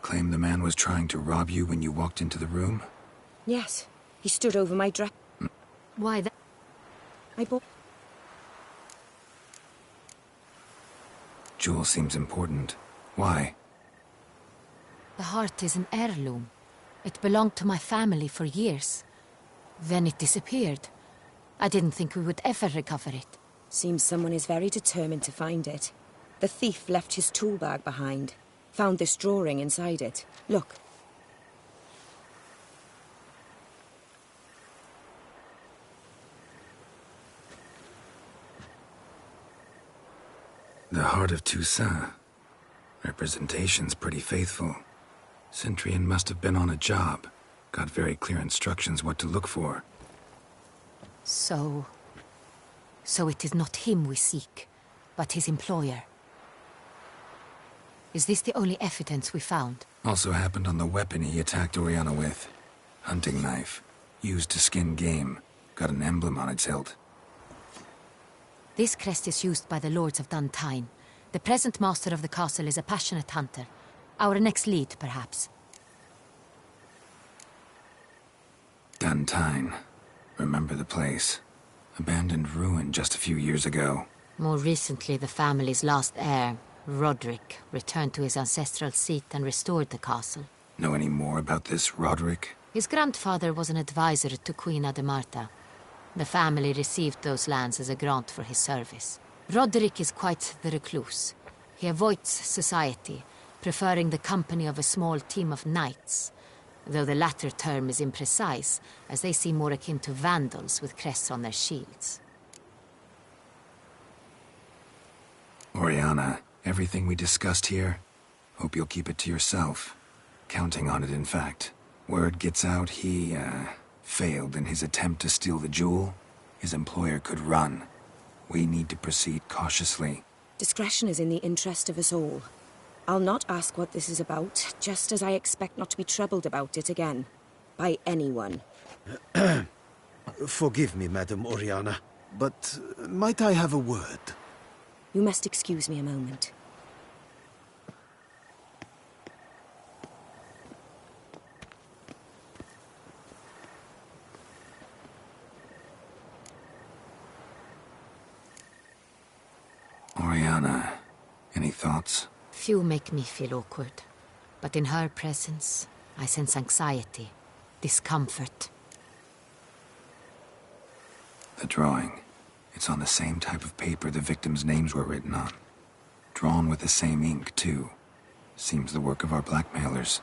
claim the man was trying to rob you when you walked into the room? Yes. He stood over my dress. Why I bought... Jewel seems important. Why? The heart is an heirloom. It belonged to my family for years. Then it disappeared. I didn't think we would ever recover it. Seems someone is very determined to find it. The thief left his tool bag behind. Found this drawing inside it. Look. The Heart of Toussaint. Representation's pretty faithful. Centurion must have been on a job. Got very clear instructions what to look for. So it is not him we seek, but his employer. Is this the only evidence we found? Also happened on the weapon he attacked Oriana with. Hunting knife. Used to skin game. Got an emblem on its hilt. This crest is used by the Lords of Duntine. The present master of the castle is a passionate hunter. Our next lead, perhaps. Duntine. Remember the place. Abandoned ruin just a few years ago. More recently, the family's last heir, Roderick, returned to his ancestral seat and restored the castle. Know any more about this Roderick? His grandfather was an advisor to Queen Ademarta. The family received those lands as a grant for his service. Roderick is quite the recluse. He avoids society, preferring the company of a small team of knights, though the latter term is imprecise, as they seem more akin to vandals with crests on their shields. Oriana, everything we discussed here, hope you'll keep it to yourself. Counting on it, in fact. Word gets out he, failed in his attempt to steal the jewel. His employer could run. We need to proceed cautiously. Discretion is in the interest of us all. I'll not ask what this is about, just as I expect not to be troubled about it again. By anyone. Forgive me, Madam Oriana, but might I have a word? You must excuse me a moment. Oriana, any thoughts? Few make me feel awkward, but in her presence, I sense anxiety, discomfort. The drawing. It's on the same type of paper the victims' names were written on. Drawn with the same ink, too. Seems the work of our blackmailers.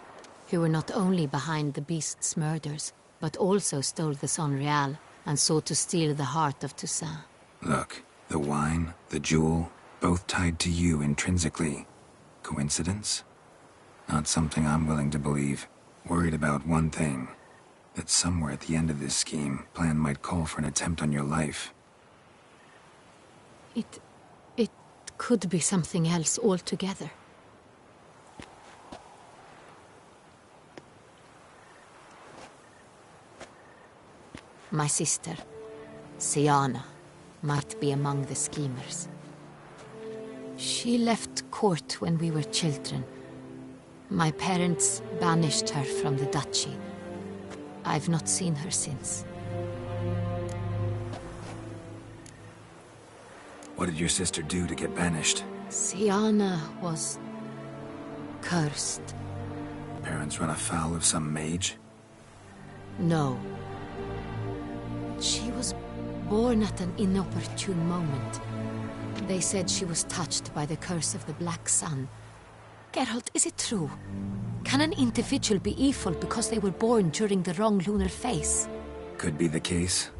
Who were not only behind the beast's murders, but also stole the Sangre and sought to steal the heart of Toussaint. Look, the wine, the jewel, both tied to you intrinsically. Coincidence? Not something I'm willing to believe. Worried about one thing. That somewhere at the end of this scheme, plan might call for an attempt on your life. It could be something else altogether. My sister, Siana, might be among the schemers. She left court when we were children. My parents banished her from the duchy. I've not seen her since. What did your sister do to get banished? Siana was cursed. Parents run afoul of some mage? No. She was born at an inopportune moment. They said she was touched by the curse of the Black Sun. Geralt, is it true? Can an individual be evil because they were born during the wrong lunar phase? Could be the case.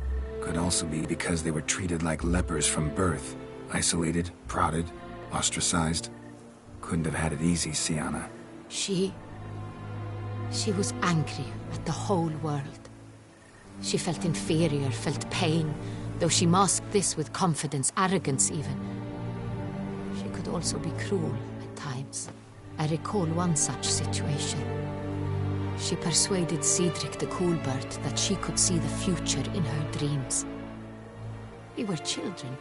Could also be because they were treated like lepers from birth. Isolated, prodded, ostracized. Couldn't have had it easy, Siana. She was angry at the whole world. She felt inferior, felt pain, though she masked this with confidence, arrogance even. She could also be cruel at times. I recall one such situation. She persuaded Cedric the Coolbird that she could see the future in her dreams. We were children,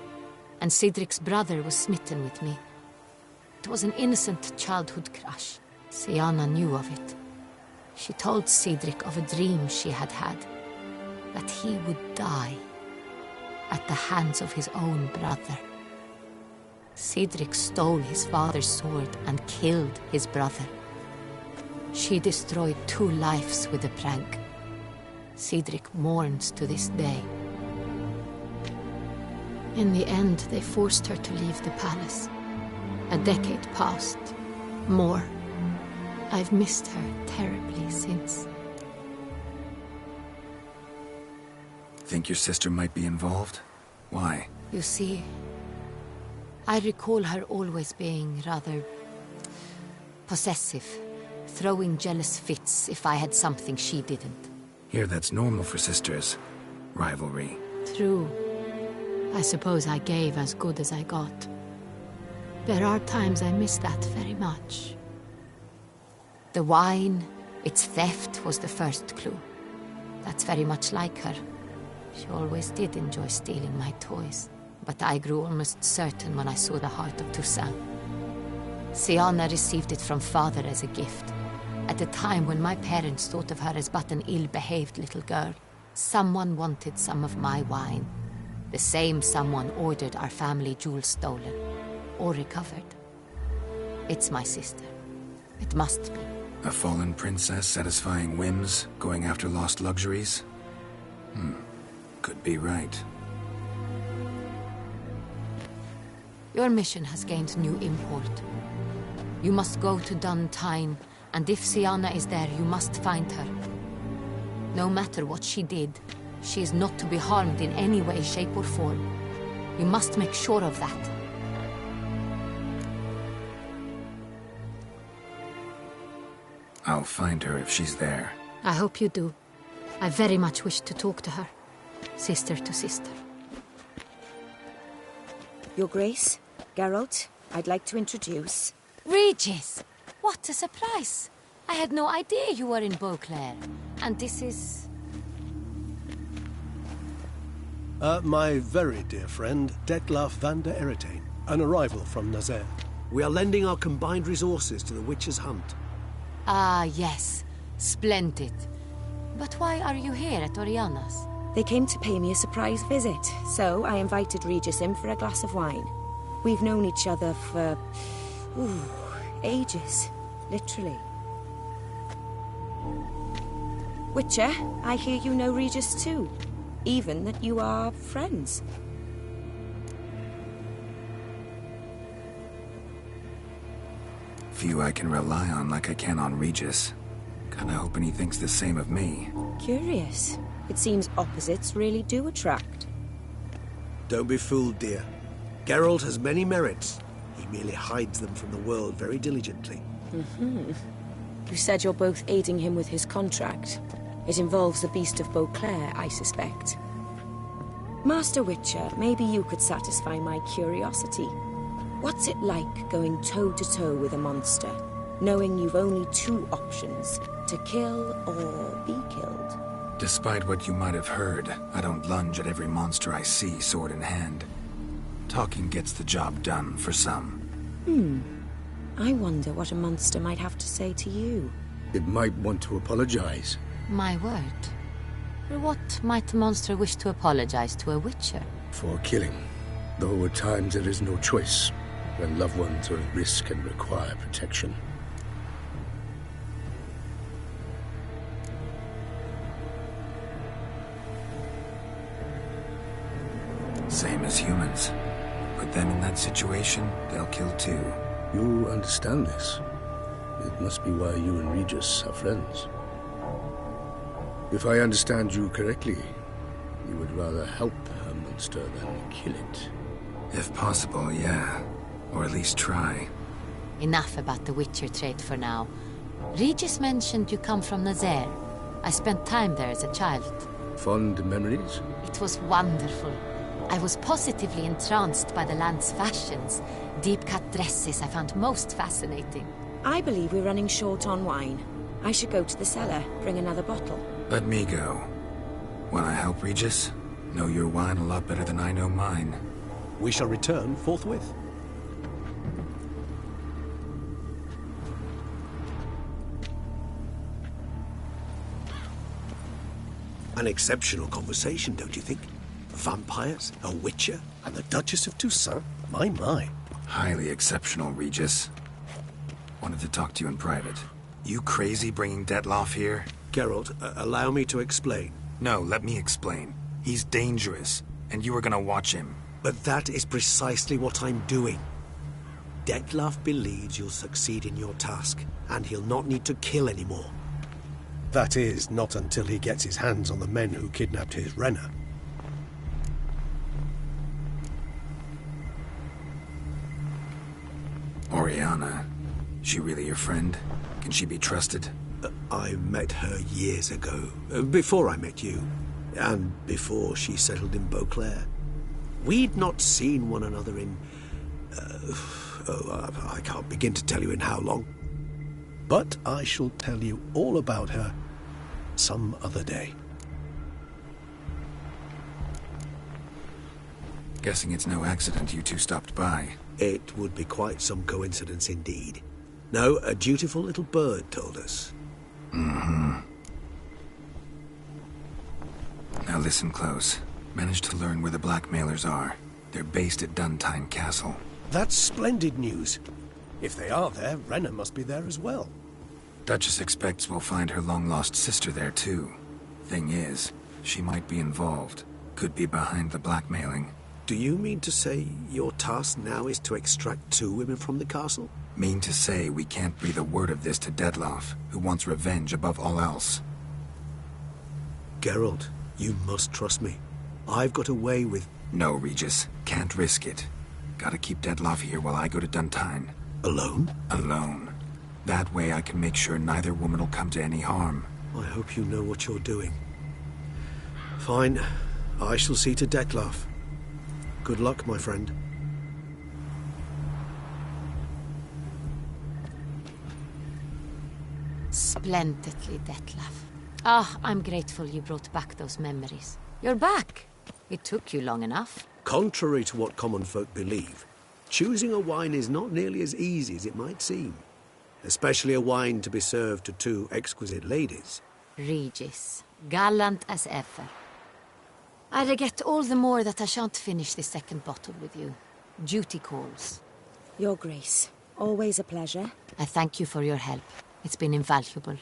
and Cedric's brother was smitten with me. It was an innocent childhood crush. Sienna knew of it. She told Cedric of a dream she had had, that he would die at the hands of his own brother. Cedric stole his father's sword and killed his brother. She destroyed 2 lives with a prank. Cedric mourns to this day. In the end, they forced her to leave the palace. A decade passed. More. I've missed her terribly since. Think your sister might be involved? Why? You see, I recall her always being rather possessive, throwing jealous fits if I had something she didn't. Here, that's normal for sisters. Rivalry. True. I suppose I gave as good as I got. There are times I miss that very much. The wine, its theft, was the first clue. That's very much like her. She always did enjoy stealing my toys, but I grew almost certain when I saw the heart of Toussaint. Sienna received it from father as a gift. At a time when my parents thought of her as but an ill-behaved little girl, someone wanted some of my wine. The same someone ordered our family jewels stolen, or recovered. It's my sister. It must be. A fallen princess satisfying whims, going after lost luxuries? Could be right. Your mission has gained new import. You must go to Duntine, and if Sienna is there, you must find her. No matter what she did, she is not to be harmed in any way, shape, or form. You must make sure of that. I'll find her if she's there. I hope you do. I very much wish to talk to her. Sister to sister. Your Grace, Geralt, I'd like to introduce... Regis! What a surprise! I had no idea you were in Beauclair. And this is... My very dear friend, Detlaf van der Eretain, an arrival from Nazaire. We are lending our combined resources to the Witcher's hunt. Ah, yes. Splendid. But why are you here at Oriana's? They came to pay me a surprise visit, so I invited Regis in for a glass of wine. We've known each other for... ages. Literally. Witcher, I hear you know Regis too. Even that you are friends. Few I can rely on like I can on Regis. Kinda hoping he thinks the same of me. Curious. It seems opposites really do attract. Don't be fooled, dear. Geralt has many merits. He merely hides them from the world very diligently. You said you're both aiding him with his contract. It involves the Beast of Beauclair, I suspect. Master Witcher, maybe you could satisfy my curiosity. What's it like going toe-to-toe with a monster, knowing you've only 2 options, to kill or be killed? Despite what you might have heard, I don't lunge at every monster I see sword in hand. Talking gets the job done for some. I wonder what a monster might have to say to you. It might want to apologize. My word. For what might a monster wish to apologize to a witcher? For killing. Though at times there is no choice, when loved ones are at risk and require protection. Same as humans. Put them in that situation, they'll kill too. You understand this. It must be why you and Regis are friends. If I understand you correctly, you would rather help a monster than kill it. If possible, yeah. Or at least try. Enough about the Witcher trait for now. Regis mentioned you come from Nazaire. I spent time there as a child. Fond memories? It was wonderful. I was positively entranced by the land's fashions. Deep-cut dresses I found most fascinating. I believe we're running short on wine. I should go to the cellar, bring another bottle. Let me go. Wanna help, Regis? Know your wine a lot better than I know mine. We shall return forthwith. An exceptional conversation, don't you think? Vampires, a witcher, And the Duchess of Toussaint? My. Highly exceptional, Regis. Wanted to talk to you in private. You crazy bringing Detloff here? Geralt, allow me to explain. No, let me explain. He's dangerous, and you were gonna watch him. But that is precisely what I'm doing. Detloff believes you'll succeed in your task, and he'll not need to kill anymore. That is, not until he gets his hands on the men who kidnapped his Renna. Oriana. She really your friend? Can she be trusted? I met her years ago, before I met you, and before she settled in Beauclair. We'd not seen one another in... I can't begin to tell you in how long. But I shall tell you all about her some other day. Guessing it's no accident you two stopped by. It would be quite some coincidence indeed. No, a dutiful little bird told us. Mm-hmm. Now listen close. Managed to learn where the blackmailers are. They're based at Duntine Castle. That's splendid news. If they are there, Renna must be there as well. Duchess expects we'll find her long-lost sister there, too. Thing is, she might be involved. Could be behind the blackmailing. Do you mean to say your task now is to extract 2 women from the castle? Mean to say we can't breathe a word of this to Detloff, who wants revenge above all else. Geralt, you must trust me. I've got away with... No, Regis. Can't risk it. Gotta keep Detloff here while I go to Duntine. Alone? Alone. That way I can make sure neither woman will come to any harm. I hope you know what you're doing. Fine. I shall see to Detloff. Good luck, my friend. Splendidly, Detlaff. Ah, I'm grateful you brought back those memories. You're back. It took you long enough. Contrary to what common folk believe, choosing a wine is not nearly as easy as it might seem. Especially a wine to be served to 2 exquisite ladies. Regis, gallant as ever. I regret all the more that I shan't finish the second bottle with you. Duty calls. Your Grace, always a pleasure. I thank you for your help. It's been invaluable.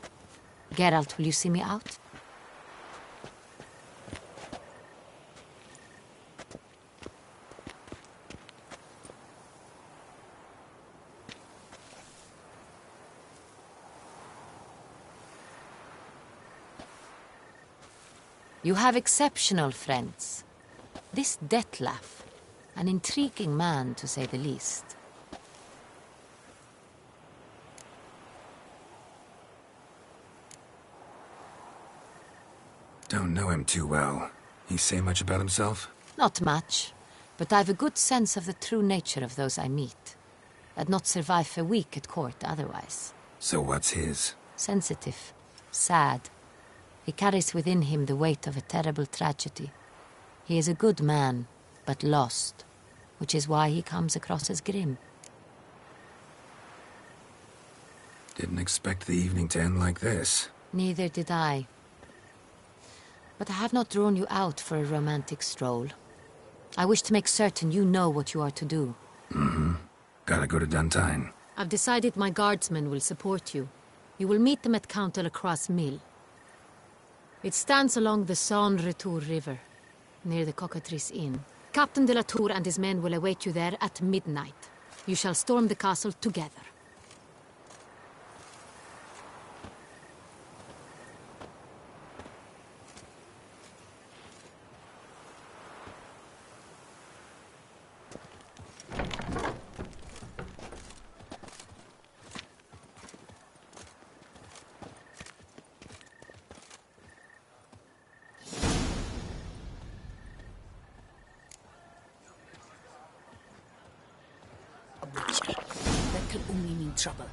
Geralt, will you see me out? You have exceptional friends. This Detlaff, an intriguing man to say the least. Don't know him too well. He say much about himself? Not much, but I've a good sense of the true nature of those I meet. I'd not survive a week at court otherwise. So what's his? Sensitive, sad. He carries within him the weight of a terrible tragedy. He is a good man, but lost, which is why he comes across as grim. Didn't expect the evening to end like this. Neither did I. But I have not drawn you out for a romantic stroll. I wish to make certain you know what you are to do. Mm-hmm. Gotta go to Duntine. I've decided my guardsmen will support you. You will meet them at Count Delacroix' mill. It stands along the Sangre River, near the Cockatrice Inn. Captain de la Tour and his men will await you there at midnight. You shall storm the castle together. That can only mean trouble.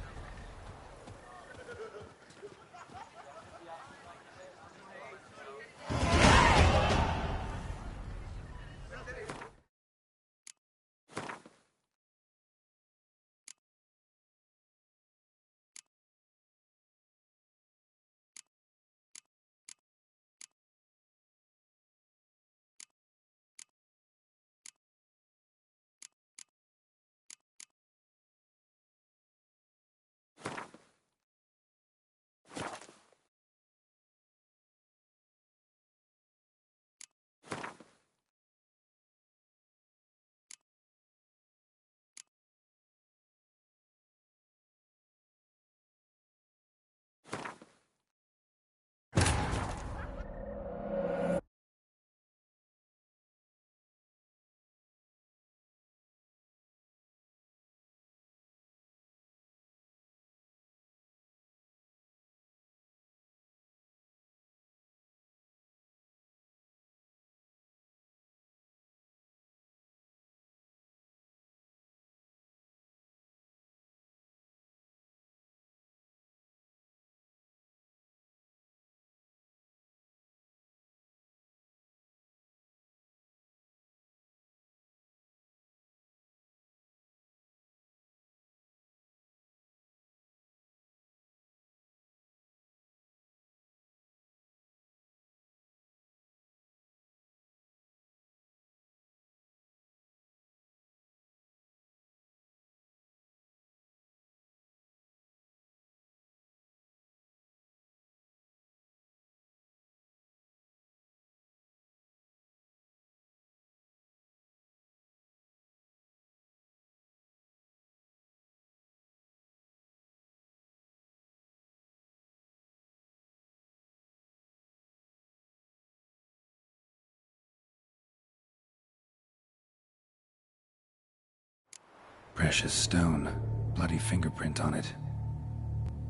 Precious stone. Bloody fingerprint on it.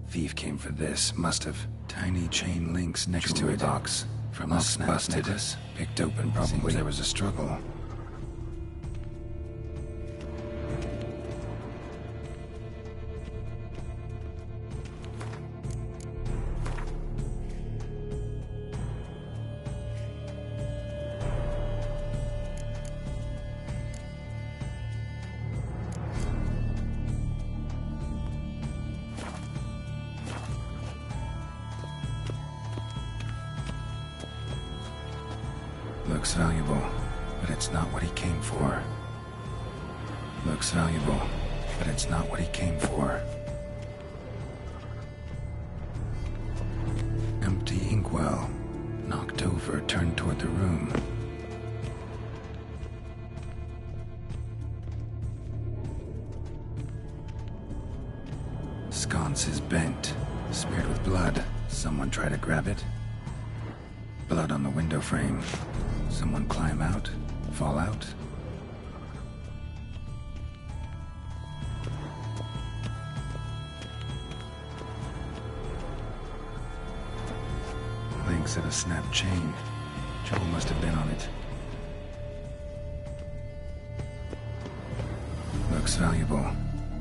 Thief came for this. Must have. Tiny chain links next to it. Box. From a snap necklace. Picked open probably. Seems there was a struggle. Looks valuable, but it's not what he came for. Looks valuable, but it's not what he came for. Empty inkwell. Knocked over, turned toward the room. Sconce is bent, smeared with blood. Someone try to grab it? Blood on the window frame. Someone climb out? Fall out? Links of a snapped chain. Joel must have been on it. Looks valuable,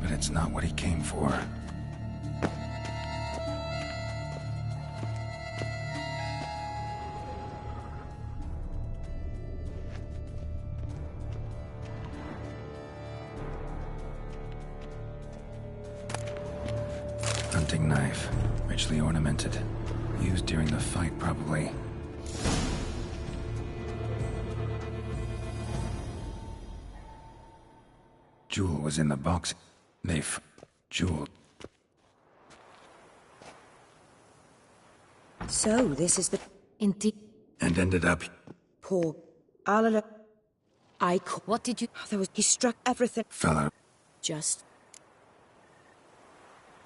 but it's not what he came for. Hunting knife, richly ornamented. Used during the fight, probably. Jewel was in the box. Jewel. So, this is the... Indeed. And ended up... Poor... Alala... What did you... There was... He struck everything... Fell out. Just...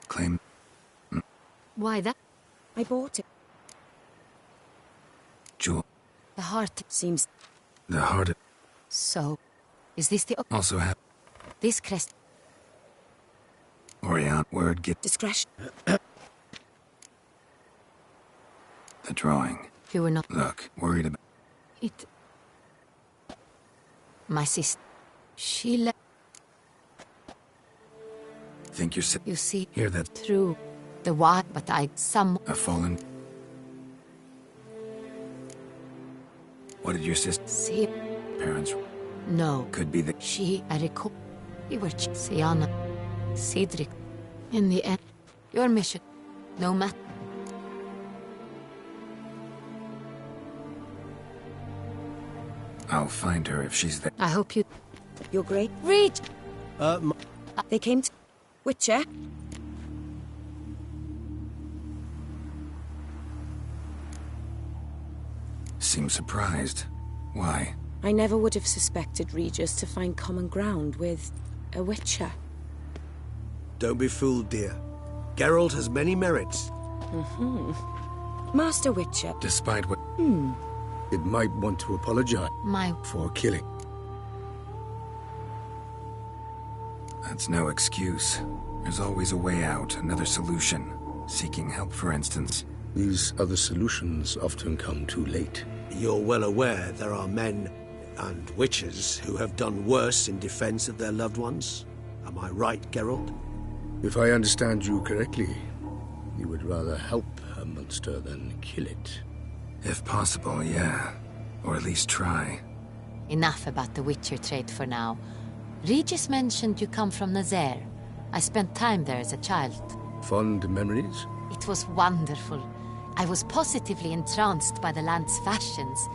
Claim... Why that? I bought it. Jewel. The heart Seems... The heart... So, is this the... Also have... This crest... Orion, word get... Discretion. The drawing. You were not... Look, worried about... It... My sister... She left... Think you're You see... Hear that? Through... The wire, but I... A fallen... What did your sister... See... Parents... No. Could be the... She... I recall... We were... Sienna... Cedric... In the end... Your mission... No matter... I'll find her if she's there. I hope you... You're great. Reach! They came to... Witcher? Seems surprised. Why? I never would have suspected Regis to find common ground with... a Witcher. Don't be fooled, dear. Geralt has many merits. Master Witcher... Despite what... It might want to apologize My... for killing. That's no excuse. There's always a way out, another solution. Seeking help, for instance. These other solutions often come too late. You're well aware there are men and witches who have done worse in defense of their loved ones. Am I right, Geralt? If I understand you correctly, you would rather help a monster than kill it. If possible, yeah. Or at least try. Enough about the Witcher trade for now. Regis mentioned you come from Nazaire. I spent time there as a child. Fond memories? It was wonderful. I was positively entranced by the land's fashions.